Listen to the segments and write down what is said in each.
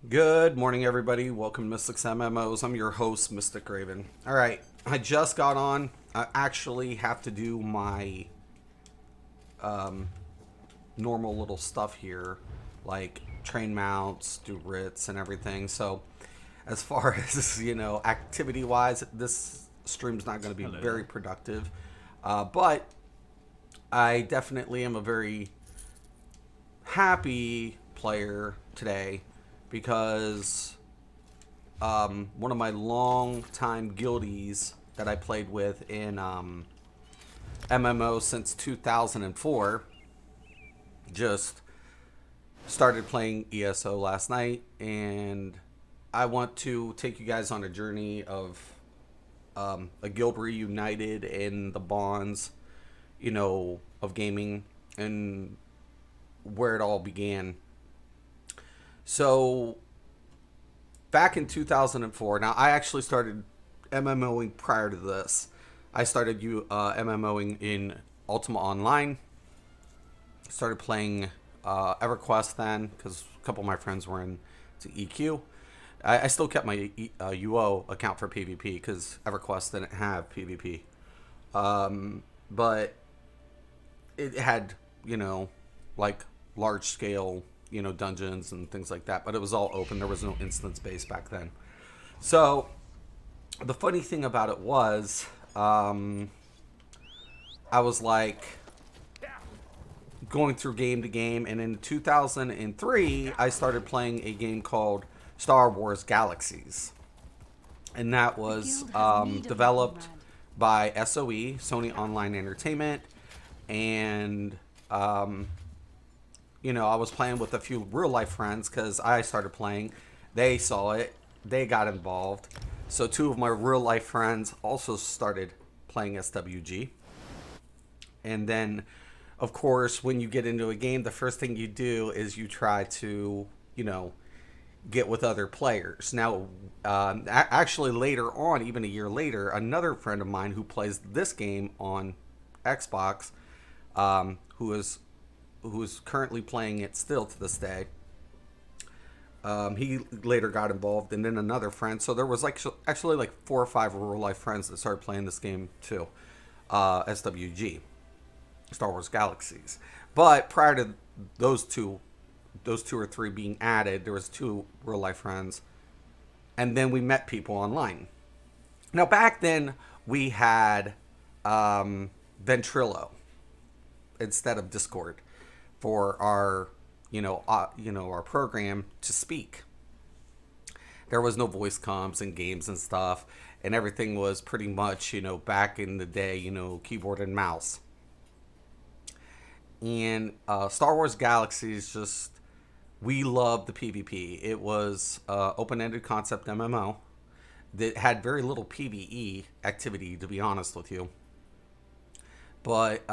Good morning, everybody. Welcome to Mystics MMOs. I'm your host, Mystic Raven. All right, I just got on. I actually have to do my normal little stuff here, like train mounts, do writs, and everything. So, as far as activity-wise, this stream's not going to be Hello very there. productive. But I definitely am a very happy player today because one of my long-time guildies that I played with in MMO since 2004 just started playing ESO last night, and I want to take you guys on a journey of a guild reunited and the bonds, of gaming and where it all began. So back in 2004. Now, I actually started MMOing prior to this. I started MMOing in Ultima Online. Started playing EverQuest then because a couple of my friends were in to EQ. I still kept my UO account for PvP because EverQuest didn't have PvP. But it had, like large scale, dungeons and things like that. But it was all open. There was no instance based back then. So the funny thing about it was, I was like going through game to game, and in 2003, I started playing a game called Star Wars Galaxies, and that was developed by SOE, Sony Online Entertainment, and I was playing with a few real life friends because I started playing. They saw it, they got involved. So two of my real life friends also started playing SWG. And then, of course, when you get into a game, the first thing you do is you try to, get with other players. Now, actually, later on, even a year later, another friend of mine who plays this game on Xbox, who is currently playing it still to this day. He later got involved, and then another friend. So there was like actually like 4 or 5 real life friends that started playing this game too, SWG, Star Wars Galaxies. But prior to those two or three being added, there was two real life friends, and then we met people online. Now back then we had Ventrilo instead of Discord for our our program to speak. There was no voice comms and games and stuff, and everything was pretty much back in the day keyboard and mouse. And Star Wars Galaxies, just we loved the PvP. It was open-ended concept MMO that had very little PvE activity, to be honest with you. But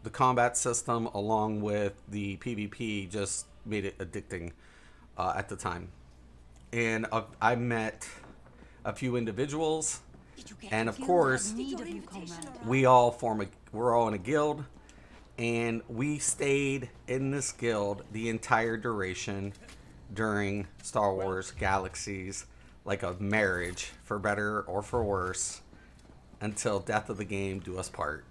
the combat system, along with the PvP, just made it addicting at the time. And I met a few individuals, and of course, we're all in a guild, and we stayed in this guild the entire duration during Star Wars Galaxies, like a marriage, for better or for worse, until death of the game do us part.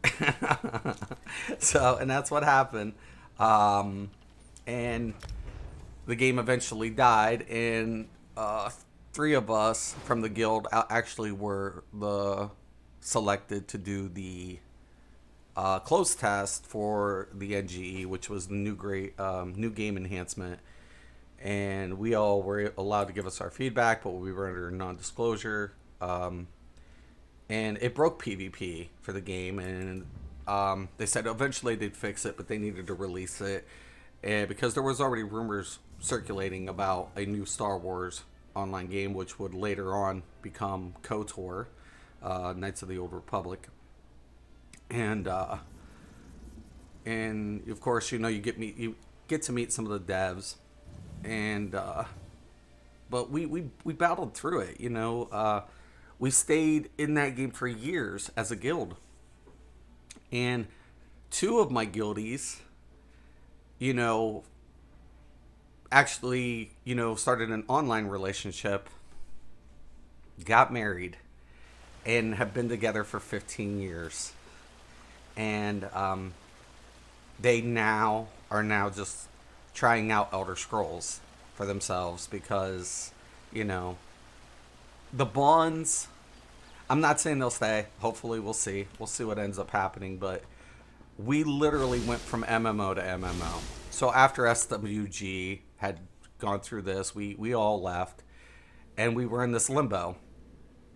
So, and that's what happened. And the game eventually died, and three of us from the guild actually were the selected to do the close test for the NGE, which was the new game enhancement. And we all were allowed to give us our feedback, but we were under non-disclosure. And it broke PvP for the game, and they said eventually they'd fix it, but they needed to release it, and because there was already rumors circulating about a new Star Wars online game, which would later on become KOTOR, Knights of the Old Republic, and of course you get to meet some of the devs, and but we battled through it. We stayed in that game for years as a guild. And two of my guildies, you know, actually, started an online relationship, got married, and have been together for 15 years. And they now are now just trying out Elder Scrolls for themselves because, you know, the bonds. I'm not saying they'll stay. Hopefully, we'll see. We'll see what ends up happening. But we literally went from MMO to MMO. So after SWG had gone through this, we all left, and we were in this limbo.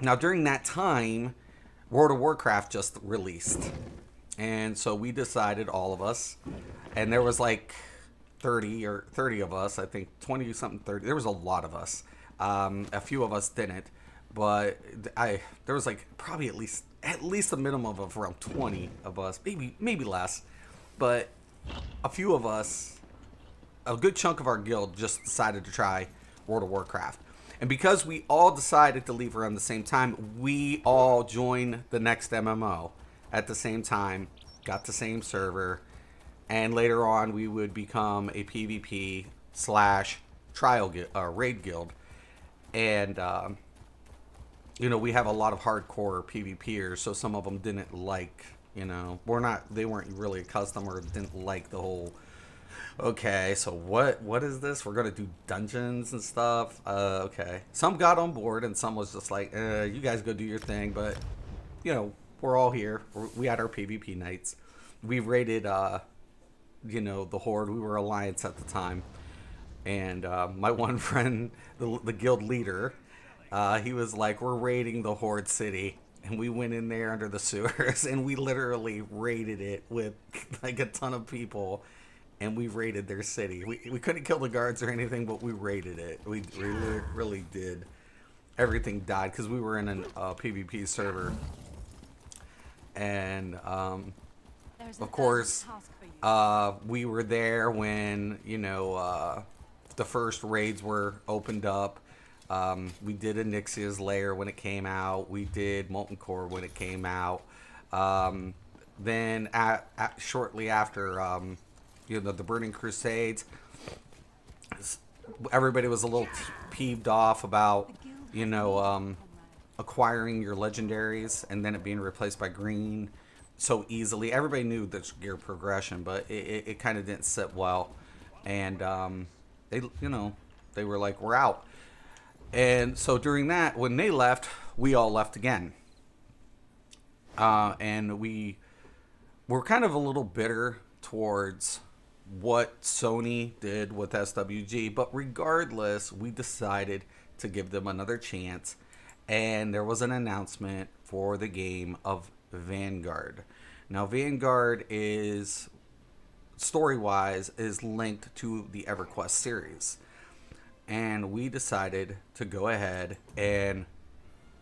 Now, during that time, World of Warcraft just released. And so we decided, all of us, and there was like 30 of us, I think 20 something, 30. There was a lot of us. A few of us didn't, but there was like probably at least a minimum of around 20 of us, maybe less. But a few of us, a good chunk of our guild just decided to try World of Warcraft. And because we all decided to leave around the same time, we all joined the next MMO at the same time, got the same server, and later on we would become a PvP slash trial raid guild. And we have a lot of hardcore PvPers, so some of them didn't like, they weren't really accustomed or didn't like the whole, okay, so what is this? We're gonna do dungeons and stuff. Okay. Some got on board and some was just like, you guys go do your thing, but we're all here. We had our PvP nights. We raided the Horde. We were Alliance at the time. And my one friend, the guild leader, he was like, we're raiding the Horde city. And we went in there under the sewers and we literally raided it with like a ton of people. And we raided their city. We couldn't kill the guards or anything, but we raided it. We really did. Everything died because we were in a PvP server. And of course, we were there when the first raids were opened up. We did Anixia's Lair when it came out. We did Molten Core when it came out. Then shortly after, the Burning Crusades, everybody was a little peeved off about acquiring your legendaries and then it being replaced by green so easily. Everybody knew the gear progression, but it kind of didn't sit well. And they were like, we're out. And so during that, when they left, we all left again. And we were kind of a little bitter towards what Sony did with SWG, but regardless, we decided to give them another chance. And there was an announcement for the game of Vanguard. Now, Vanguard is, story-wise, is linked to the EverQuest series. And we decided to go ahead and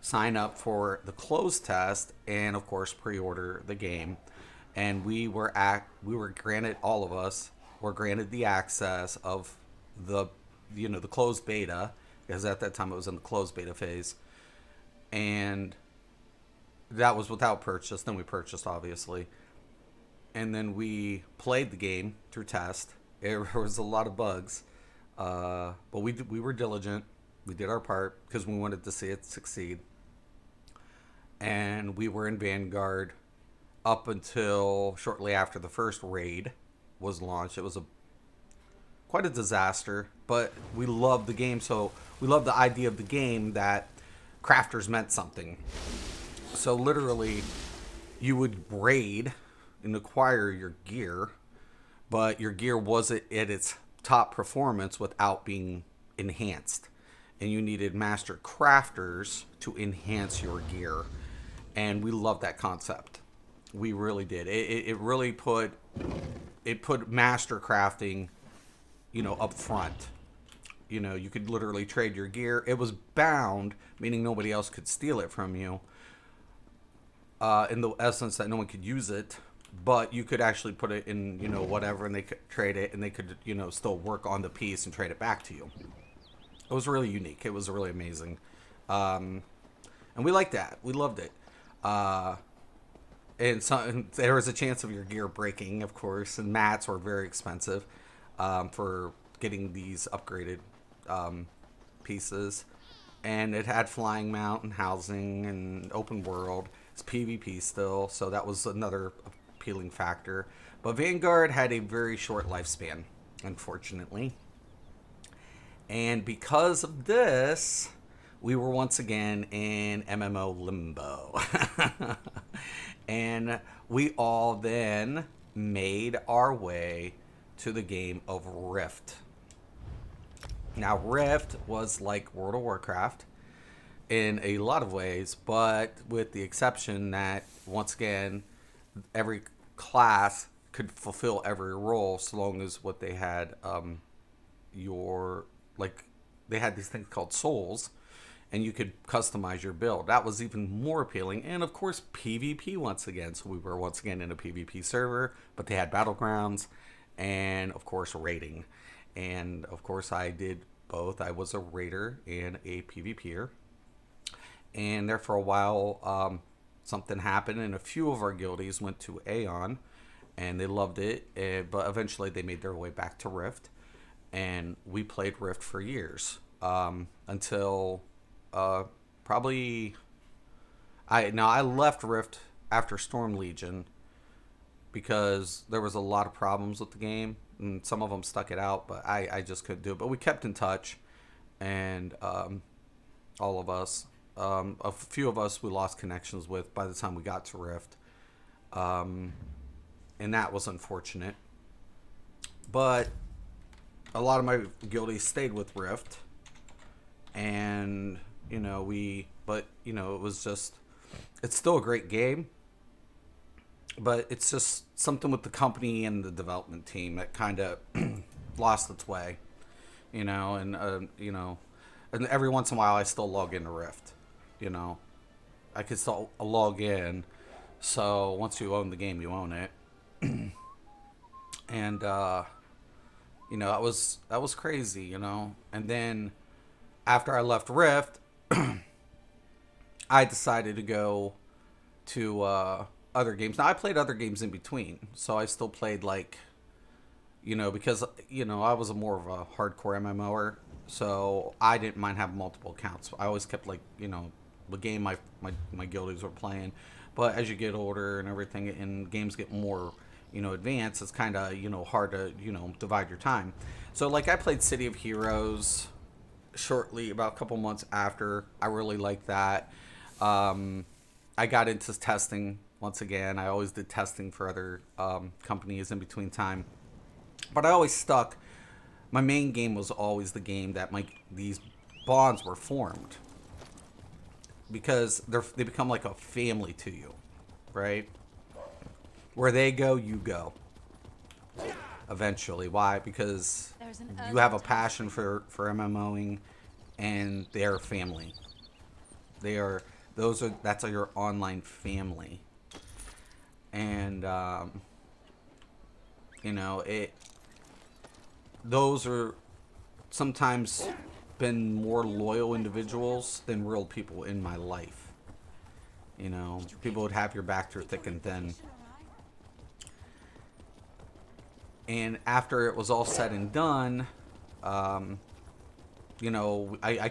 sign up for the closed test and, of course, pre-order the game. And we were granted, all of us were granted the access of the closed beta, because at that time it was in the closed beta phase. And that was without purchase. Then we purchased, obviously. And then we played the game through test. There was a lot of bugs. But we were diligent. We did our part because we wanted to see it succeed. And we were in Vanguard up until shortly after the first raid was launched. It was quite a disaster, but we loved the game. So we loved the idea of the game that crafters meant something. So literally, you would raid and acquire your gear, but your gear wasn't at its top performance without being enhanced. And you needed master crafters to enhance your gear. And we loved that concept. We really did. It really put master crafting, up front. You could literally trade your gear. It was bound, meaning nobody else could steal it from you. In the essence that no one could use it, but you could actually put it in, whatever, and they could trade it, and they could, still work on the piece and trade it back to you. It was really unique. It was really amazing. And we liked that. We loved it. And there was a chance of your gear breaking, of course, and mats were very expensive for getting these upgraded pieces. And it had flying mount and housing and open world. It's PvP still, so that was another appealing factor. But Vanguard had a very short lifespan, unfortunately. And because of this, we were once again in MMO limbo. And we all then made our way to the game of Rift. Now, Rift was like World of Warcraft in a lot of ways, but with the exception that, once again, every class could fulfill every role so long as what they had, they had these things called souls, and you could customize your build. That was even more appealing. And, of course, PvP once again. So we were once again in a PvP server, but they had battlegrounds and, of course, raiding. And, of course, I did both. I was a raider and a PvPer. And there for a while, something happened, and a few of our guildies went to Aeon, and they loved it. But eventually they made their way back to Rift. And we played Rift for years. Until probably... I left Rift after Storm Legion because there was a lot of problems with the game. And some of them stuck it out, but I just couldn't do it. But we kept in touch, and all of us, a few of us we lost connections with by the time we got to Rift. And that was unfortunate. But a lot of my guildies stayed with Rift. And, it was just, it's still a great game. But it's just something with the company and the development team that kind of lost its way, and every once in a while I still log into Rift, I could still log in. So once you own the game, you own it. And, that was crazy, And then after I left Rift, I decided to go to, other games. Now, I played other games in between, so I still played, because, I was more of a hardcore MMOer, so I didn't mind having multiple accounts. I always kept, the game my guildies were playing, but as you get older and everything, and games get more, advanced, it's kind of, hard to, divide your time. So, I played City of Heroes shortly, about a couple months after. I really liked that. I got into testing. Once again, I always did testing for other companies in between time. But I always stuck. My main game was always the game that these bonds were formed. Because they become like a family to you, right? Where they go, you go. Eventually. Why? Because you have a passion for MMOing, and they're family. That's your online family. And, those are sometimes been more loyal individuals than real people in my life. People would have your back through thick and thin. And after it was all said and done, I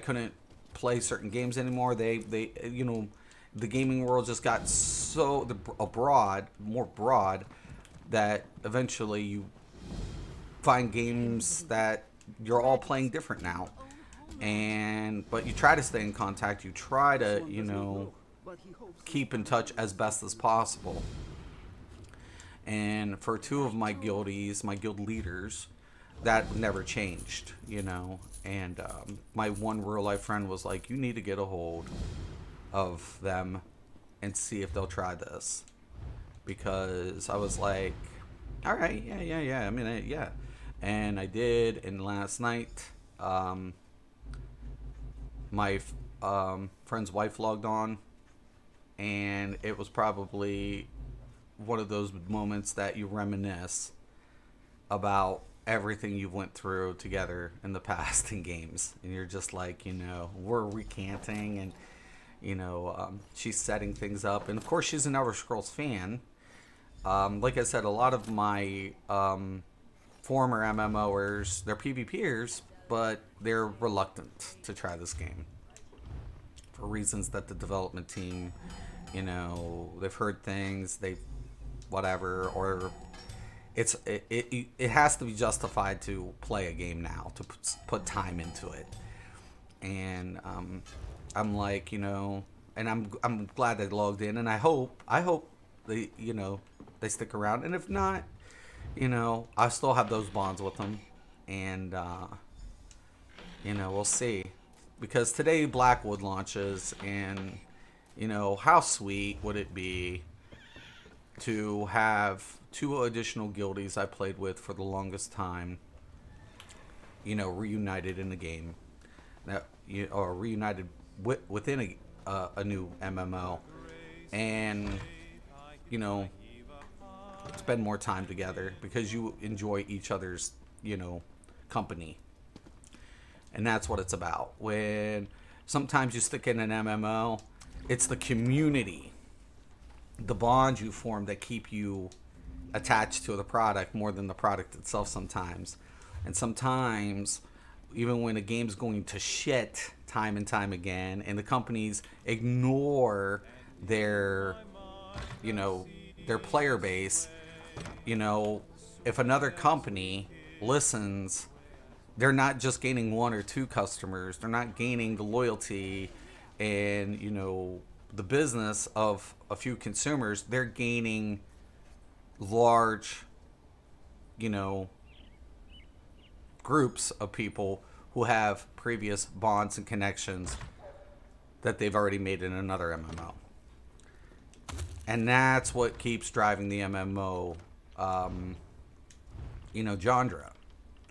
couldn't play certain games anymore. The gaming world just got so more broad, that eventually you find games that you're all playing different now. But you try to stay in contact. You try to, keep in touch as best as possible. And for two of my guildies, my guild leaders, that never changed, And my one real life friend was like, you need to get a hold of them and see if they'll try this. Because I was like, all right, yeah. I mean, yeah. And I did. And last night, my friend's wife logged on. And it was probably one of those moments that you reminisce about everything you've went through together in the past in games. And you're just like, we're recanting, and she's setting things up. And of course she's an Elder Scrolls fan. Like I said, a lot of my former MMOers, they're PvPers, but they're reluctant to try this game for reasons that the development team, they've heard things, they whatever, or it has to be justified to play a game now, to put time into it. And I'm like, and I'm glad they logged in, and I hope they they stick around, and if not, I still have those bonds with them, and we'll see, because today Blackwood launches, and how sweet would it be to have two additional guildies I played with for the longest time, reunited in the game, that or reunited within a new MMO, and spend more time together because you enjoy each other's company, and that's what it's about. When sometimes you stick in an MMO, it's the community, the bonds you form that keep you attached to the product more than the product itself sometimes. And sometimes, even when a game's going to shit time and time again, and the companies ignore their their player base, if another company listens, they're not just gaining one or two customers, they're not gaining the loyalty and the business of a few consumers, they're gaining large groups of people who have previous bonds and connections that they've already made in another MMO. And that's what keeps driving the MMO genre.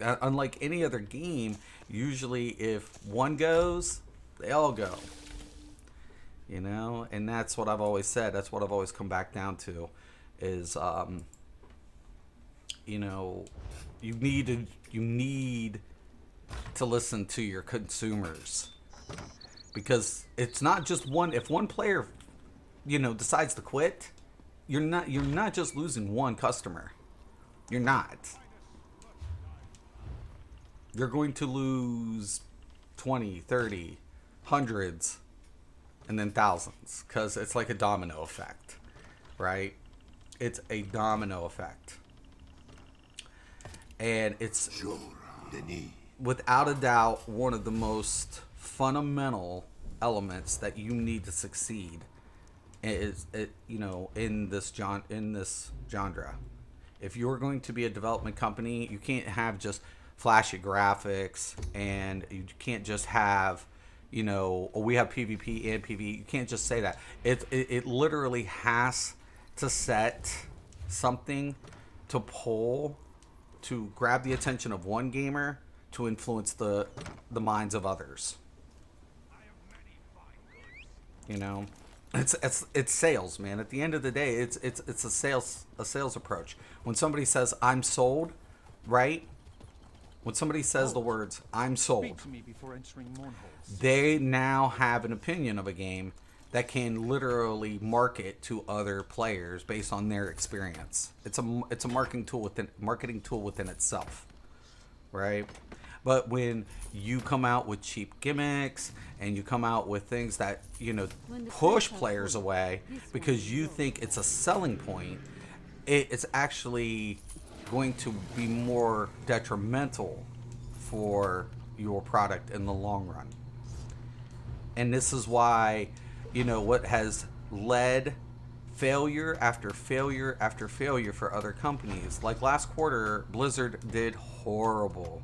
Unlike any other game, usually if one goes, they all go. And that's what I've always said. That's what I've always come back down to, is you need to listen to your consumers, because it's not just one. If one player decides to quit, you're not just losing one customer. You're not. You're going to lose 20, 30, hundreds, and then thousands, because it's like a domino effect, right? It's a domino effect. And it's without a doubt one of the most fundamental elements that you need to succeed in this genre. If you're going to be a development company, you can't have just flashy graphics, and you can't just have we have PvP and PvE. You can't just say that. It literally has to set something to pull, to grab the attention of one gamer, to influence the minds of others. It's sales, man. At the end of the day, it's a sales approach. When somebody says I'm sold, right? When somebody says the words I'm sold, they now have an opinion of a game that can literally market to other players based on their experience. It's a marketing tool within itself, right? But when you come out with cheap gimmicks and you come out with things that push players away because you think it's a selling point, it's actually going to be more detrimental for your product in the long run. And this is why what has led failure after failure after failure for other companies. Like last quarter, Blizzard did horrible.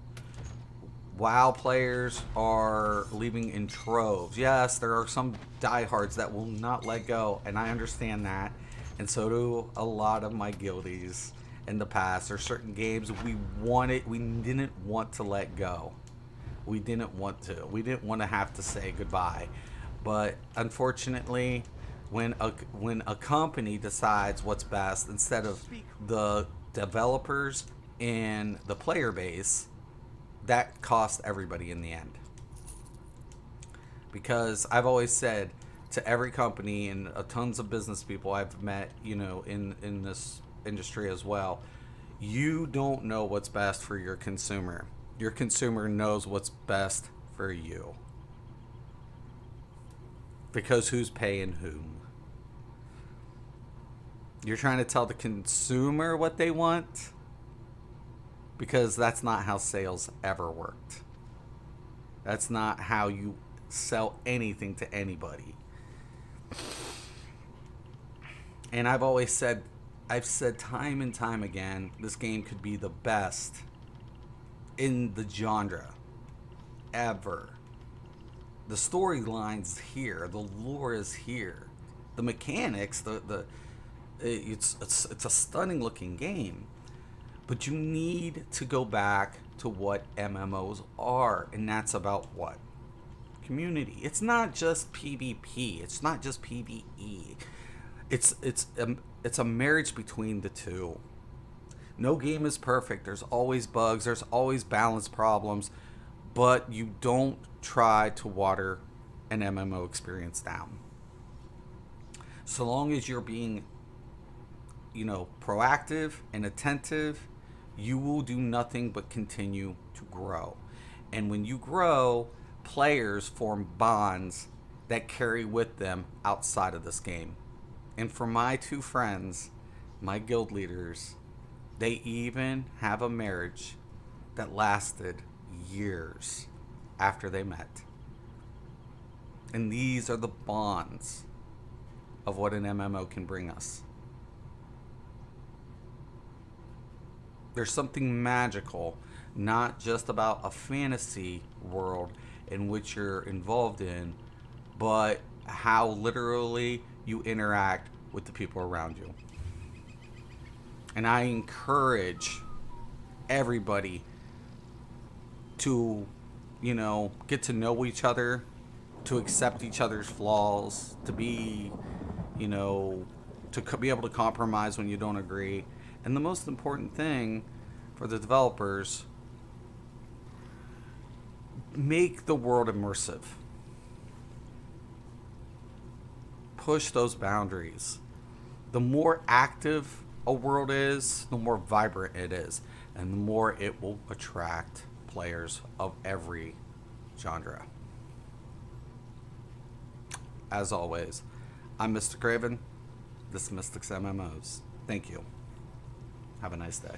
WoW players are leaving in troves. Yes, there are some diehards that will not let go, and I understand that. And so do a lot of my guildies in the past. There's certain games we didn't want to let go. We didn't want to. We didn't want to have to say goodbye. But unfortunately, when a company decides what's best instead of the developers and the player base, that costs everybody in the end. Because I've always said to every company and tons of business people I've met, in this industry as well, You don't know what's best for your consumer. Your consumer knows what's best for you. Because who's paying whom? You're trying to tell the consumer what they want? Because that's not how sales ever worked. That's not how you sell anything to anybody. And I've said time and time again, this game could be the best in the genre ever. The storyline's here, the lore is here, the mechanics, it's a stunning looking game. But you need to go back to what MMOs are, and that's about what? Community. It's not just PvP. It's not just PvE. It's a marriage between the two. No game is perfect. There's always bugs. There's always balance problems, but you don't try to water an MMO experience down. So long as you're being, proactive and attentive, you will do nothing but continue to grow. And when you grow, players form bonds that carry with them outside of this game. And for my two friends, my guild leaders, they even have a marriage that lasted years after they met. And these are the bonds of what an MMO can bring us. There's something magical, not just about a fantasy world in which you're involved in, but how literally you interact with the people around you. And I encourage everybody to, get to know each other, to accept each other's flaws, to be, to be able to compromise when you don't agree. And the most important thing for the developers, make the world immersive. Push those boundaries. The more active a world is, the more vibrant it is, and the more it will attract players of every genre. As always, I'm Mr. Craven. This is Mystics MMOs. Thank you. Have a nice day.